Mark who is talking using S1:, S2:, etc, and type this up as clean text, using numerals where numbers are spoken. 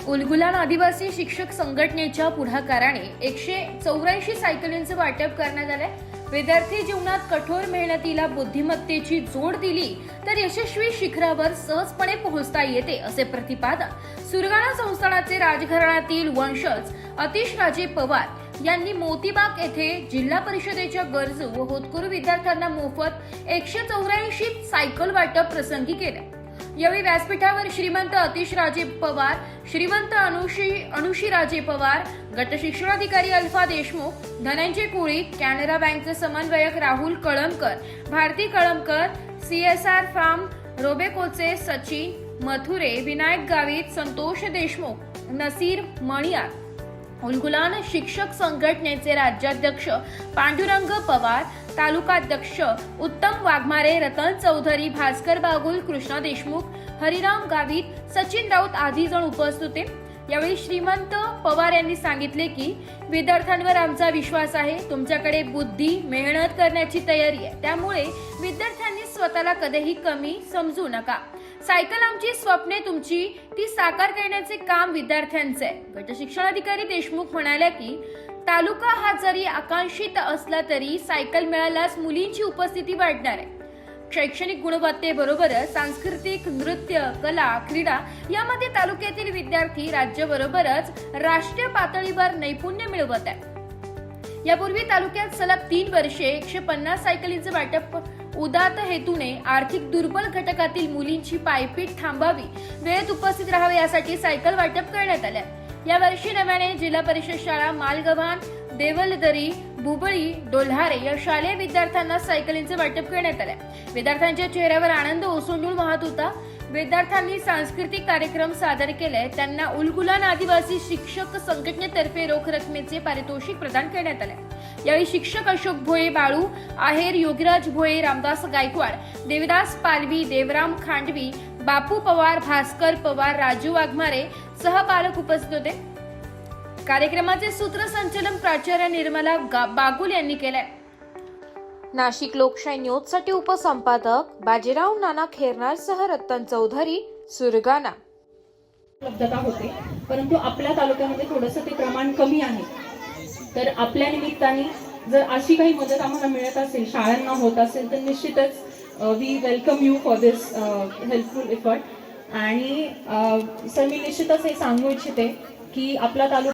S1: उलगुलान आदिवासी शिक्षक संघटनेच्या पुढाकाराने 184 सायकलींचं वाटप करण्यात आलंय। विद्यार्थी जीवनात कठोर मेहनतीला बुद्धिमत्तेची जोड दिली तर यशस्वी शिखरावर सहजपणे पोहोचता येते, असे प्रतिपादन सुरगाणा संस्थानाचे राजघराण्यातील वंशज अतिश राजे पवार यांनी मोतीबाग येथे जिल्हा परिषदेच्या गरजू व होतकरू विद्यार्थ्यांना मोफत 184 सायकल वाटप प्रसंगी केले। यावेळी व्यासपीठावर श्रीमंत अतिश राजे पवार, श्रीमंत अनुशी राजे पवार, गट शिक्षणाधिकारी अल्फा देशमुख, धनंजय कोळी, कॅनरा बँकचे समन्वयक राहुल कळमकर, भारती कळमकर, CSR फार्म, रोबेकोचे सचिन मथुरे, विनायक गावित, संतोष देशमुख, नसीर मणियार, उलगुलान शिक्षक संघटनेचे राज्याध्यक्ष पांडुरंग पवार, तालुकाध्यक्ष उत्तम वाघमारे, रतन चौधरी, भास्कर बागुल, कृष्णा देशमुख, हरिराम गावित, सचिन राऊत आदी जण उपस्थित होते। यावेळी श्रीमंत पवार यांनी सांगितले की विद्यार्थ्यांवर आमचा विश्वास आहे, तुमच्याकडे बुद्धी, मेहनत करण्याची तयारी आहे, त्यामुळे विद्यार्थ्यांनी स्वतःला कधीही कमी समजू नका। सायकल आमची, स्वप्ने तुमची, ती साकार करण्याचे काम विद्यार्थ्यांचे आहे। गट शिक्षणाधिकारी देशमुख म्हणाल्या की तालुका हा जरी आकांक्षित असला तरी सायकल मिळाल्यास मुलींची उपस्थिती वाढणार आहे। शैक्षणिक गुणवत्तेबरोबरच सांस्कृतिक, नृत्य, कला, क्रीडा यामध्ये तालुक्यातील विद्यार्थी राज्याबरोबरच राष्ट्रीय पातळीवर नैपुण्य मिळवत आहेत। यापूर्वी तालुक्यात सलग 3 वर्षे 150 सायकलींचे वाटप उदात्त हेतूने आर्थिक दुर्बल घटकातील मुलींची पायपीट थांबावी, वेळेत उपस्थित राहावे यासाठी सायकल वाटप करण्यात आले। या वर्षी नव्याने जिल्हा परिषद शाळा मालगव्हाण, देवलदरी, बुबळी, डोल्हारे या शालेय विद्यार्थ्यांना सायकलींचे वाटप करण्यात आले। विद्यार्थ्यांच्या चेहऱ्यावर आनंद ओसंडून वाहत होता। विद्यार्थ्यांनी सांस्कृतिक कार्यक्रम सादर केले। त्यांना उलगुलान आदिवासी शिक्षक संघटनेतर्फे रोख रकमेचे पारितोषिक प्रदान करण्यात आले। यावेळी शिक्षक अशोक भोये, बाळू आहेर, योगीराज भोये, रामदास गायकवाड, देवदास पालवी, देवराम खांडवी, बापू पवार, भास्कर पवार, राजू वाघमारे सह पालक उपस्थित होते। कार्यक्रमाचे सूत्रसंचालन प्राचार्य निर्मला बागुल यांनी केले। नाशिक लोकशाही न्यूज साठी उपसंपादक बाजीराव नाना खेरनार सह रतन चौधरी, सुरगाणा।
S2: उपलब्धता होते, परंतु आपल्या तालुक्यामध्ये थोडंसं ते प्रमाण कमी आहे। तर आपल्या निमित्ताने जर अशी काही मदत आम्हाला मिळत असेल, शाळांना होत असेल, तर निश्चितच we welcome you for this helpful effort. आणि सर, मी निश्चितच हे सांगू इच्छिते की आपला तालुका